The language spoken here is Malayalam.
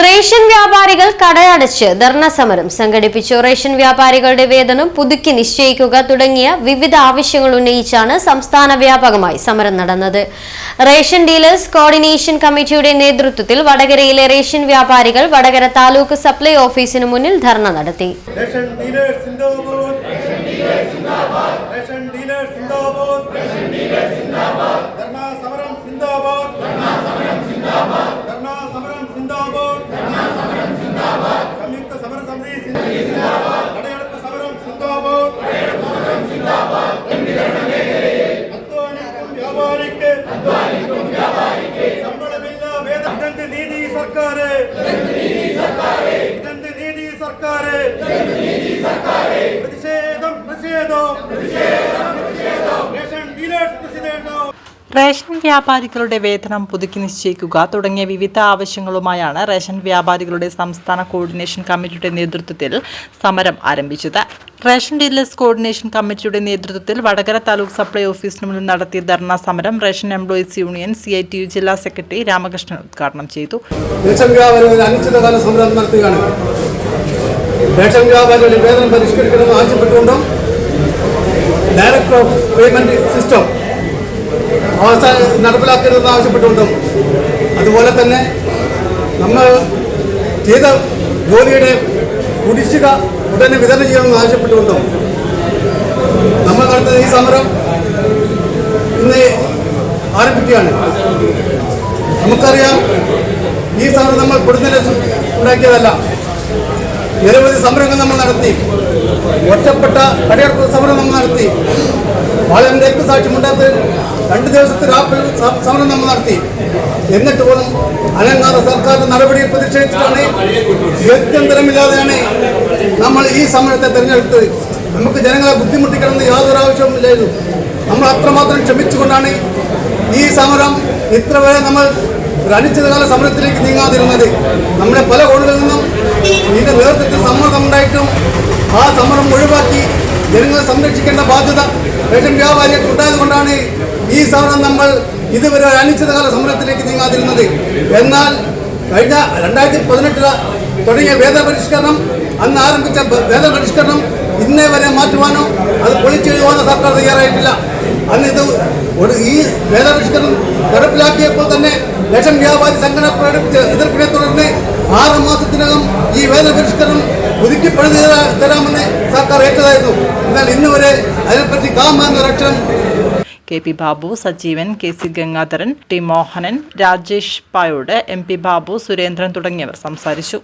റേഷൻ വ്യാപാരികൾ കടയടച്ച് ധർണ സമരം സംഘടിപ്പിച്ചു. റേഷൻ വ്യാപാരികളുടെ വേതനം പുതുക്കി നിശ്ചയിക്കുക തുടങ്ങിയ വിവിധ ആവശ്യങ്ങൾ ഉന്നയിച്ചാണ് സംസ്ഥാന വ്യാപകമായി സമരം നടന്നത്. റേഷൻ ഡീലേഴ്സ് കോർഡിനേഷൻ കമ്മിറ്റിയുടെ നേതൃത്വത്തിൽ വടകരയിലെ റേഷൻ വ്യാപാരികൾ വടകര താലൂക്ക് സപ്ലൈ ഓഫീസിന് മുന്നിൽ ധർണ നടത്തി. റേഷൻ വ്യാപാരികളുടെ വേതനം പുതുക്കി നിശ്ചയിക്കുക തുടങ്ങിയ വിവിധ ആവശ്യങ്ങളുമായാണ് റേഷൻ വ്യാപാരികളുടെ സംസ്ഥാന കോർഡിനേഷൻ കമ്മിറ്റിയുടെ നേതൃത്വത്തിൽ സമരം ആരംഭിച്ചത്. റേഷൻ ഡീലേഴ്സ് കോർഡിനേഷൻ കമ്മിറ്റിയുടെ നേതൃത്വത്തിൽ വടകര താലൂക്ക് സപ്ലൈ ഓഫീസിന് മുന്നിൽ നടത്തിയ ധർണാ സമരം റേഷൻ എംപ്ലോയീസ് യൂണിയൻ CITU ജില്ലാ സെക്രട്ടറി രാമകൃഷ്ണൻ ഉദ്ഘാടനം ചെയ്തു. റേഷൻ വ്യാപാരികൾ അനിശ്ചിതകാല സമരം നടത്തുകയാണ്. റേഷൻ വ്യാപാരികളുടെ വേതനം പരിഷ്കരിക്കണമെന്ന് ആവശ്യപ്പെട്ടുകൊണ്ടും ഡയറക്ടർ ഓഫ് പേയ്മെന്റ് സിസ്റ്റം നടപ്പിലാക്കരുതെന്ന് ആവശ്യപ്പെട്ടുകൊണ്ടും അതുപോലെ തന്നെ നമ്മൾ ചെയ്ത ജോലിയുടെ കുടിശ്ശിക ഉടനെ വിതരണം ചെയ്യണമെന്ന് ആവശ്യപ്പെട്ടുകൊണ്ടും നമ്മൾ നടത്തുന്ന ഈ സമരം ഇന്ന് ആരംഭിക്കുകയാണ്. നമുക്കറിയാം, ഈ സമരം നമ്മൾ പൊടുന്നനെ ഉണ്ടാക്കിയതല്ല. നിരവധി സമരങ്ങൾ നമ്മൾ നടത്തി, ഒറ്റപ്പെട്ട കടയടപ്പ് സമരം നമ്മൾ നടത്തി, വളരെ രക്തസാക്ഷ്യമുണ്ടാത്ത 2 ദിവസത്തെ രാപ്പൽ സമരം നമ്മൾ നടത്തി. എന്നിട്ട് പോലും അനങ്ങാതെ സർക്കാരിന്റെ നടപടിയിൽ പ്രതിഷേധിച്ചിട്ടാണ്, ഗത്യന്തരമില്ലാതെയാണ് നമ്മൾ ഈ സമരത്തെ തിരഞ്ഞെടുത്തത്. നമുക്ക് ജനങ്ങളെ ബുദ്ധിമുട്ടിക്കണമെന്ന് യാതൊരു ആവശ്യവുമില്ലായിരുന്നു. നമ്മൾ അത്രമാത്രം ക്ഷമിച്ചുകൊണ്ടാണ് ഈ സമരം ഇത്ര വരെ നമ്മൾ ഒരു അനിശ്ചിതകാല സമരത്തിലേക്ക് നീങ്ങാതിരുന്നത്. നമ്മുടെ പല കോണുകളിൽ നിന്നും ഇതിന്റെ നേതൃത്വത്തിൽ സമ്മർദ്ദം ഉണ്ടായിട്ടും ആ സമരം ഒഴിവാക്കി ജനങ്ങളെ സംരക്ഷിക്കേണ്ട ബാധ്യത റേഷൻ വ്യാപാരികൾക്ക് ഉണ്ടായതുകൊണ്ടാണ് ഈ സമരം നമ്മൾ ഇതുവരെ ഒരു അനിശ്ചിതകാല സമരത്തിലേക്ക് നീങ്ങാതിരുന്നത്. എന്നാൽ കഴിഞ്ഞ 2018 തുടങ്ങിയ വേതന പരിഷ്കരണം, അന്ന് ആരംഭിച്ച വേതന പരിഷ്കരണം ഇന്നേ വരെ മാറ്റുവാനോ അത് പൊളിച്ചെഴുതുവാനോ സർക്കാർ തയ്യാറായിട്ടില്ല. അന്ന് ഈ വേതന പരിഷ്കരണം നടപ്പിലാക്കിയപ്പോൾ തന്നെ റേഷൻ വ്യാപാരി സംഘടന പ്രകടിപ്പിച്ച എതിർപ്പിനെ തുടർന്ന് 6 മാസത്തിനകം ഈ വേതന പരിഷ്കരണം പുതുക്കിപ്പണിത് തരാമെന്ന് സർക്കാർ ഏറ്റതായിരുന്നു. എന്നാൽ ഇന്ന് വരെ അതിനെപ്പറ്റി കാമെന്നൊരക്ഷരം. KP Babu, Sajeevan, KC Gangadharan, T Mohanan, Rajesh പായോട്, MP ബാബു, സുരേന്ദ്രൻ തുടങ്ങിയവർ സംസാരിച്ചു.